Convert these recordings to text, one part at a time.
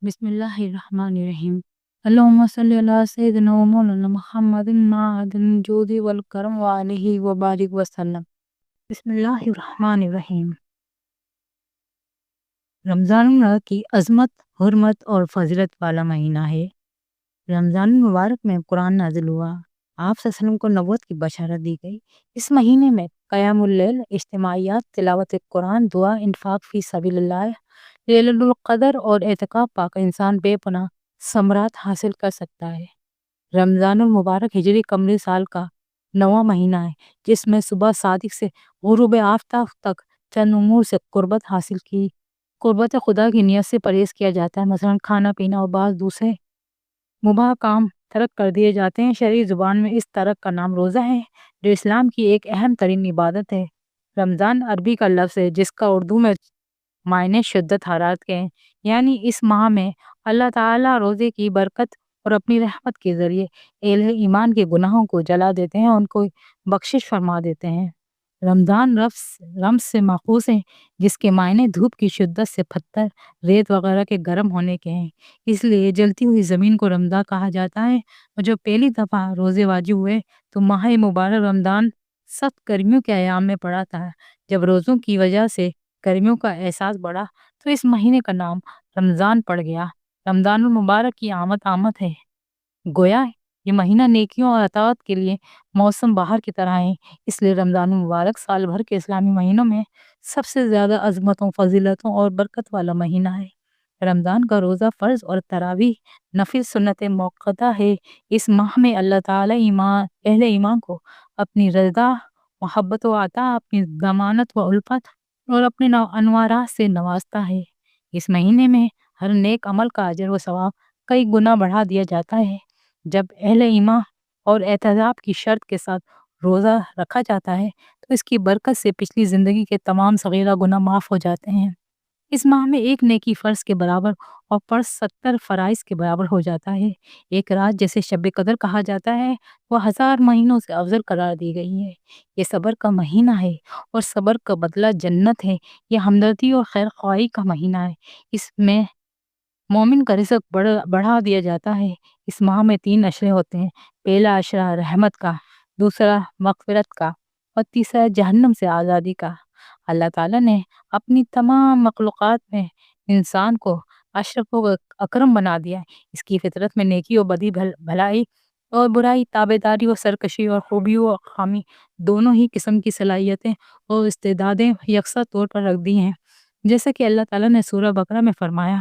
بسم الله الرحمن الرحيم. اللهم صل على سيدنا ومولانا محمد معدن الجود والكرم وآله وبارك وسلم. بسم اللہ الرحمن الرحیم. رمضان المبارک کی عظمت، حرمت اور فضیلت والا مہینہ ہے۔ رمضان المبارک میں قرآن نازل ہوا، آپ صلی اللہ علیہ وسلم کو نبوت کی بشارت دی گئی۔ اس مہینے میں قیام اللیل، اجتماعیات، تلاوت قرآن، دعا، انفاق فی سبیل اللہ، لیلۃ القدر اور اعتکاف پاک انسان بے پناہ ثمرات حاصل کر سکتا ہے۔ رمضان المبارک ہجری قمری سال کا 9واں مہینہ ہے، جس میں صبح صادق سے غروب آفتاب تک چند امور سے قربت خدا کی نیت سے پرہیز کیا جاتا ہے، مثلا کھانا پینا اور بعض دوسرے مباح کام ترک کر دیے جاتے ہیں۔ شرعی زبان میں اس ترک کا نام روزہ ہے، جو اسلام کی ایک اہم ترین عبادت ہے۔ رمضان عربی کا لفظ ہے، جس کا اردو میں معنی شدت حرارت کے ہیں، یعنی اس ماہ میں اللہ تعالیٰ روزے کی برکت اور اپنی رحمت کے ذریعے اہل ایمان کے گناہوں کو جلا دیتے ہیں اور ان کو بخشش فرما دیتے ہیں۔ رمضان رمز سے ماخوذ ہے، جس کے معنی دھوپ کی شدت سے پتھر، ریت وغیرہ کے گرم ہونے کے ہیں، اس لیے جلتی ہوئی زمین کو رمضان کہا جاتا ہے۔ اور جو پہلی دفعہ روزے واجب ہوئے تو ماہ مبارک رمضان سخت گرمیوں کے ایام میں پڑا تھا۔ جب روزوں کی وجہ سے گرمیوں کا احساس بڑھا تو اس مہینے کا نام رمضان پڑ گیا۔ رمضان المبارک کی آمد ہے، گویا یہ مہینہ نیکیوں اور اطاعت کے لیے موسم بہار کی طرح ہے۔ اس لیے رمضان المبارک سال بھر کے اسلامی مہینوں میں سب سے زیادہ عظمتوں، فضیلتوں اور برکت والا مہینہ ہے۔ رمضان کا روزہ فرض اور تراویح نفل سنت موقتہ ہے۔ اس ماہ میں اللہ تعالیٰ اہل ایمان کو اپنی رضا، محبت و عطا، اپنی ضمانت و الفت اور اپنے انوارات سے نوازتا ہے۔ اس مہینے میں ہر نیک عمل کا اجر و ثواب کئی گنا بڑھا دیا جاتا ہے۔ جب اہل ایمان اور احتساب کی شرط کے ساتھ روزہ رکھا جاتا ہے تو اس کی برکت سے پچھلی زندگی کے تمام صغیرہ گناہ معاف ہو جاتے ہیں۔ اس ماہ میں ایک نیکی فرض کے برابر اور فرض 70 فرائض کے برابر ہو جاتا ہے۔ ایک رات جسے شب قدر کہا جاتا ہے، وہ 1000 مہینوں سے افضل قرار دی گئی ہے۔ یہ صبر کا مہینہ ہے اور صبر کا بدلہ جنت ہے۔ یہ ہمدردی اور خیر خواہی کا مہینہ ہے۔ اس میں مومن کا رزق بڑھا دیا جاتا ہے۔ اس ماہ میں 3 عشرے ہوتے ہیں، پہلا عشرہ رحمت کا، دوسرا مغفرت کا اور تیسرا جہنم سے آزادی کا۔ اللہ تعالیٰ نے اپنی تمام مخلوقات میں انسان کو اشرف و اکرم بنا دیا ہے۔ اس کی فطرت میں نیکی و بدی، بھلائی اور برائی، تابعداری و سرکشی اور خوبی و خامی دونوں ہی قسم کی صلاحیتیں اور استعدادیں یکساں طور پر رکھ دی ہیں، جیسا کہ اللہ تعالیٰ نے سورہ بقرہ میں فرمایا۔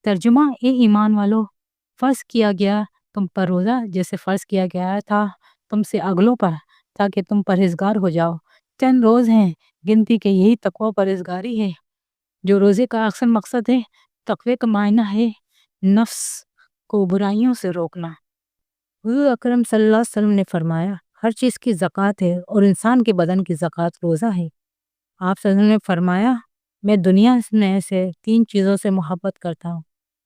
ترجمہ: اے ایمان والو، فرض کیا گیا تم پر روزہ جیسے فرض کیا گیا تھا تم سے اگلوں پر، تاکہ تم پرہیزگار ہو جاؤ۔ چند روز ہیں گنتی کے، یہی تقوی و پرہیزگاری ہے۔ جو روزے کا اکثر مقصد ہے، تقوی کا معنی ہے نفس کو برائیوں سے روکنا۔ حضور اکرم صلی اللہ علیہ وسلم نے فرمایا، ہر چیز کی زکوٰۃ ہے اور انسان کے بدن کی زکوٰۃ روزہ ہے۔ آپ صلی اللہ علیہ وسلم نے فرمایا، میں دنیا میں سے 3 چیزوں سے محبت کرتا ہوں: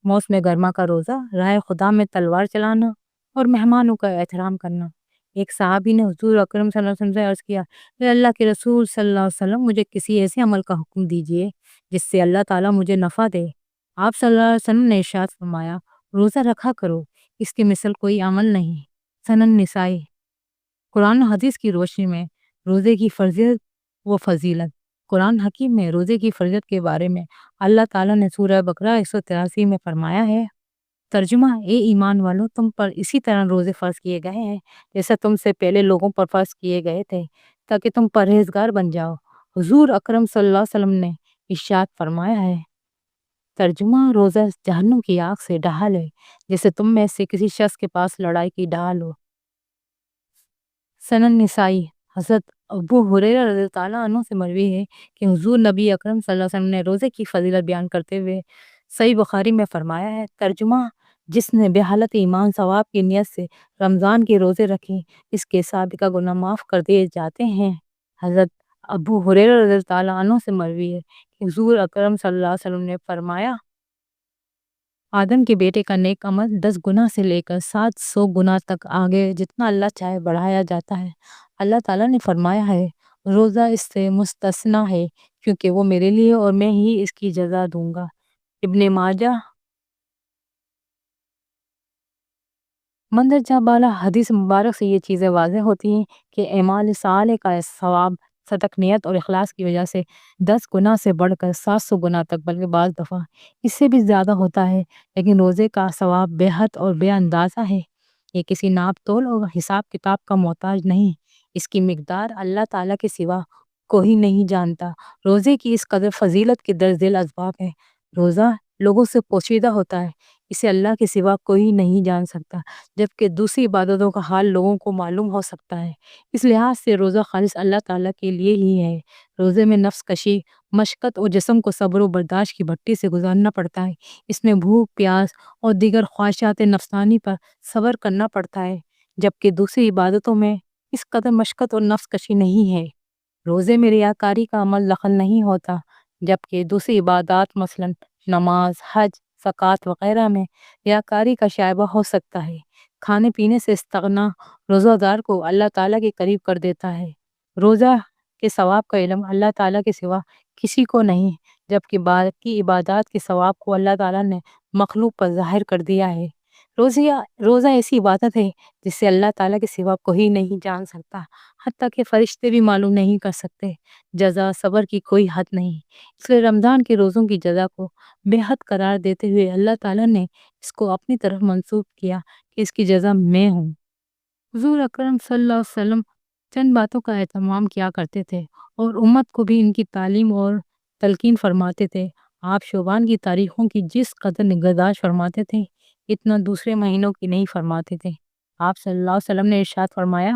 موسم گرما کا روزہ، راہ خدا میں تلوار چلانا اور مہمانوں کا احترام کرنا۔ ایک صحابی نے حضور اکرم صلی اللہ علیہ وسلم سے عرض کیا، اے اللہ کے رسول صلی اللہ علیہ وسلم، مجھے کسی ایسے عمل کا حکم دیجیے جس سے اللہ تعالیٰ مجھے نفع دے۔ آپ صلی اللہ علیہ وسلم نے ارشاد فرمایا، روزہ رکھا کرو، اس کی مثل کوئی عمل نہیں۔ سنن نسائی۔ قرآن و حدیث کی روشنی میں روزے کی فرضیت و فضیلت۔ قرآن حکیم میں روزے کی فرضیت کے بارے میں اللہ تعالیٰ نے سورہ بقرہ 183 میں فرمایا ہے۔ ترجمہ: اے ایمان والو، تم پر اسی طرح روزے فرض کیے گئے ہیں جیسا تم سے پہلے لوگوں پر فرض کیے گئے تھے، تاکہ تم پرہیزگار بن جاؤ۔ حضور اکرم صلی اللہ علیہ وسلم نے ارشاد فرمایا ہے۔ ترجمہ: روزہ جہنم کی آگ سے ڈھال ہے، جیسے تم میں سے کسی شخص کے پاس لڑائی کی ڈھال ہو۔ سنن نسائی۔ حضرت ابو ہریرہ رضی اللہ عنہ سے مروی ہے کہ حضور نبی اکرم صلی اللہ علیہ وسلم نے روزے کی فضیلت بیان کرتے ہوئے صحیح بخاری میں فرمایا ہے۔ ترجمہ: جس نے بحالت ایمان ثواب کی نیت سے رمضان کے روزے رکھے، اس کے سابقہ گناہ معاف کر دیے جاتے ہیں۔ حضرت ابو ہریرہ رضی اللہ عنہ سے مروی ہے کہ حضور اکرم صلی اللہ علیہ وسلم نے فرمایا، آدم کے بیٹے کا نیک عمل 10 گنا سے لے کر 700 گنا تک آگے جتنا اللہ چاہے بڑھایا جاتا ہے۔ اللہ تعالیٰ نے فرمایا ہے، روزہ اس سے مستثنیٰ ہے، کیونکہ وہ میرے لیے اور میں ہی اس کی جزا دوں گا۔ ابن ماجہ۔ مندرجہ بالا حدیث مبارک سے یہ چیزیں واضح ہوتی ہیں کہ اعمال صالح کا ثواب صدق نیت اور اخلاص کی وجہ سے 10 گنا سے بڑھ کر 700 گنا تک، بلکہ بعض دفعہ اس سے بھی زیادہ ہوتا ہے۔ لیکن روزے کا ثواب بے حد اور بے اندازہ ہے۔ یہ کسی ناپ تول اور حساب کتاب کا محتاج نہیں، اس کی مقدار اللہ تعالیٰ کے سوا کوئی نہیں جانتا۔ روزے کی اس قدر فضیلت کے درج ذیل اسباب ہے۔ روزہ لوگوں سے پوشیدہ ہوتا ہے، اسے اللہ کے سوا کوئی نہیں جان سکتا، جبکہ دوسری عبادتوں کا حال لوگوں کو معلوم ہو سکتا ہے۔ اس لحاظ سے روزہ خالص اللہ تعالیٰ کے لیے ہی ہے۔ روزے میں نفس کشی، مشقت اور جسم کو صبر و برداشت کی بھٹی سے گزارنا پڑتا ہے۔ اس میں بھوک، پیاس اور دیگر خواہشات نفسانی پر صبر کرنا پڑتا ہے، جبکہ دوسری عبادتوں میں اس قدر مشقت اور نفس کشی نہیں ہے۔ روزے میں ریاکاری کا عمل دخل نہیں ہوتا، جبکہ دوسری عبادات مثلا نماز، حج، زکوٰۃ وغیرہ میں ریاکاری کا شائبہ ہو سکتا ہے۔ کھانے پینے سے استغنا روزہ دار کو اللہ تعالیٰ کے قریب کر دیتا ہے۔ روزہ کے ثواب کا علم اللہ تعالیٰ کے سوا کسی کو نہیں، جبکہ باقی عبادات کے ثواب کو اللہ تعالیٰ نے مخلوق پر ظاہر کر دیا ہے۔ روزہ ایسی عبادت ہے جسے اللہ تعالیٰ کے سوا کوئی نہیں جان سکتا، حتیٰ کہ فرشتے بھی معلوم نہیں کر سکتے۔ جزا صبر کی کوئی حد نہیں، اس لیے رمضان کے روزوں کی جزا کو بے حد قرار دیتے ہوئے اللہ تعالیٰ نے اس کو اپنی طرف منسوب کیا کہ اس کی جزا میں ہوں۔ حضور اکرم صلی اللہ علیہ وسلم چند باتوں کا اہتمام کیا کرتے تھے اور امت کو بھی ان کی تعلیم اور تلقین فرماتے تھے۔ آپ شعبان کی تاریخوں کی جس قدر نگہداشت فرماتے تھے، اتنا دوسرے مہینوں کی نہیں فرماتے تھے۔ آپ صلی اللہ علیہ وسلم نے ارشاد فرمایا،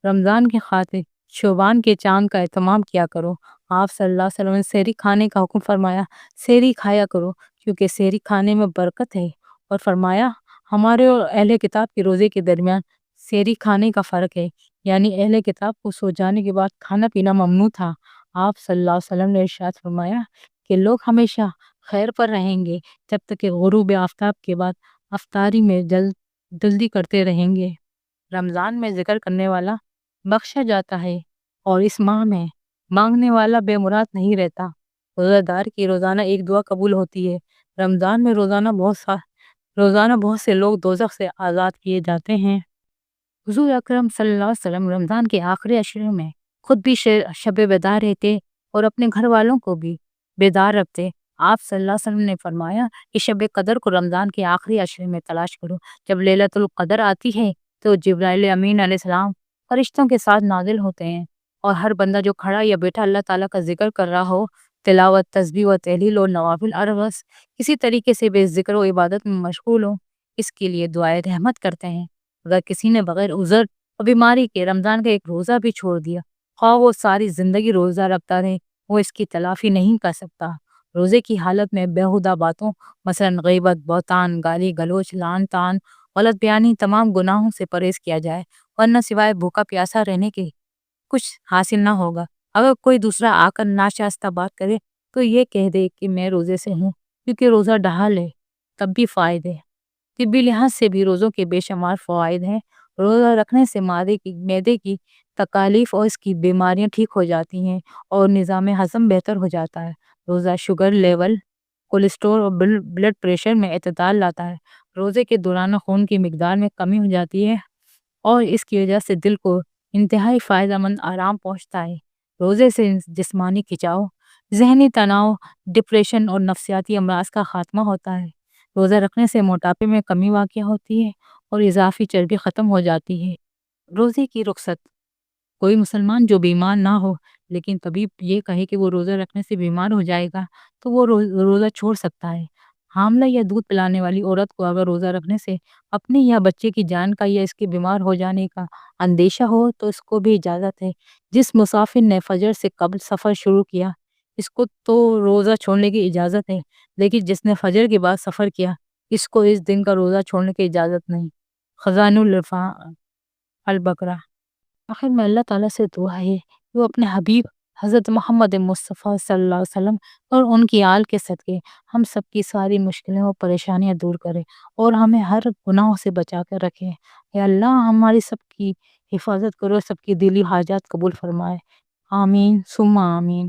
رمضان کی خاطر شعبان کے چاند کا اہتمام کیا کرو۔ آپ صلی اللہ علیہ وسلم نے سحری کھانے کا حکم فرمایا، سحری کھایا کرو کیونکہ سحری کھانے میں برکت ہے، اور فرمایا ہمارے اور اہل کتاب کے روزے کے درمیان سحری کھانے کا فرق ہے، یعنی اہل کتاب کو سو جانے کے بعد کھانا پینا ممنوع تھا۔ آپ صلی اللہ علیہ وسلم نے ارشاد فرمایا کہ لوگ ہمیشہ خیر پر رہیں گے جب تک کہ غروب آفتاب کے بعد افطاری میں جلدی کرتے رہیں گے۔ رمضان میں ذکر کرنے والا بخشا جاتا ہے، اور اس ماہ میں مانگنے والا بے مراد نہیں رہتا۔ روزہ دار کی روزانہ ایک دعا قبول ہوتی ہے۔ رمضان میں روزانہ بہت سے لوگ دوزخ سے آزاد کیے جاتے ہیں۔ حضور اکرم صلی اللہ علیہ وسلم رمضان کے آخری عشرے میں خود بھی شب بیدار رہتے اور اپنے گھر والوں کو بھی بیدار رکھتے۔ آپ صلی اللہ علیہ وسلم نے فرمایا کہ شب قدر کو رمضان کے آخری عشرے میں تلاش کرو۔ جب لیلۃ القدر آتی ہے تو جبرائیل امین علیہ السلام فرشتوں کے ساتھ نازل ہوتے ہیں، اور ہر بندہ جو کھڑا یا بیٹھا اللہ تعالیٰ کا ذکر کر رہا ہو، تلاوت، تسبیح و تحلیل اور نوافل ارغس کسی طریقے سے بے ذکر و عبادت میں مشغول ہو، اس کے لیے دعائے رحمت کرتے ہیں۔ اگر کسی نے بغیر عذر اور بیماری کے رمضان کا ایک روزہ بھی چھوڑ دیا، خواہ وہ ساری زندگی روزہ رکھتا رہے، وہ اس کی تلافی نہیں کر سکتا۔ روزے کی حالت میں بیہودہ باتوں مثلا غیبت، بہتان، گالی گلوچ، لعن طعن، غلط بیانی، تمام گناہوں سے پرہیز کیا جائے، ورنہ سوائے بھوکا پیاسا رہنے کے کچھ حاصل نہ ہوگا۔ اگر کوئی دوسرا آ کر ناشائستہ بات کرے تو یہ کہہ دے کہ میں روزے سے ہوں، کیونکہ روزہ ڈھال ہے، تب بھی فائدے۔ طبی لحاظ سے بھی روزوں کے بے شمار فوائد ہیں۔ روزہ رکھنے سے معدے کی تکالیف اور اس کی بیماریاں ٹھیک ہو جاتی ہیں اور نظام ہضم بہتر ہو جاتا ہے۔ روزہ شوگر لیول، کولیسٹرول اور بلڈ پریشر میں اعتدال لاتا ہے۔ روزے کے دوران خون کی مقدار میں کمی ہو جاتی ہے اور اس کی وجہ سے دل کو انتہائی فائدہ مند آرام پہنچتا ہے۔ روزے سے جسمانی کھچاؤ، ذہنی تناؤ، ڈپریشن اور نفسیاتی امراض کا خاتمہ ہوتا ہے۔ روزہ رکھنے سے موٹاپے میں کمی واقع ہوتی ہے اور اضافی چربی ختم ہو جاتی ہے۔ روزے کی رخصت، کوئی مسلمان جو بیمار نہ ہو لیکن طبیب یہ کہے کہ وہ روزہ رکھنے سے بیمار ہو جائے گا تو وہ روزہ چھوڑ سکتا ہے۔ حاملہ یا دودھ پلانے والی عورت کو اگر روزہ رکھنے سے اپنی یا بچے کی جان کا یا اس کے بیمار ہو جانے کا اندیشہ ہو تو اس کو بھی اجازت ہے۔ جس مسافر نے فجر سے قبل سفر شروع کیا، اس کو تو روزہ چھوڑنے کی اجازت ہے، لیکن جس نے فجر کے بعد سفر کیا، اس کو اس دن کا روزہ چھوڑنے کی اجازت نہیں۔ خزائن العرفان البقرہ۔ آخر میں اللہ تعالیٰ سے دعا ہے کہ وہ اپنے حبیب حضرت محمد مصطفیٰ صلی اللہ علیہ وسلم اور ان کی آل کے صدقے ہم سب کی ساری مشکلیں اور پریشانیاں دور کرے اور ہمیں ہر گناہوں سے بچا کر رکھے۔ یا اللہ ہماری سب کی حفاظت کرو، سب کی دلی حاجات قبول فرمائے۔ آمین ثم آمین۔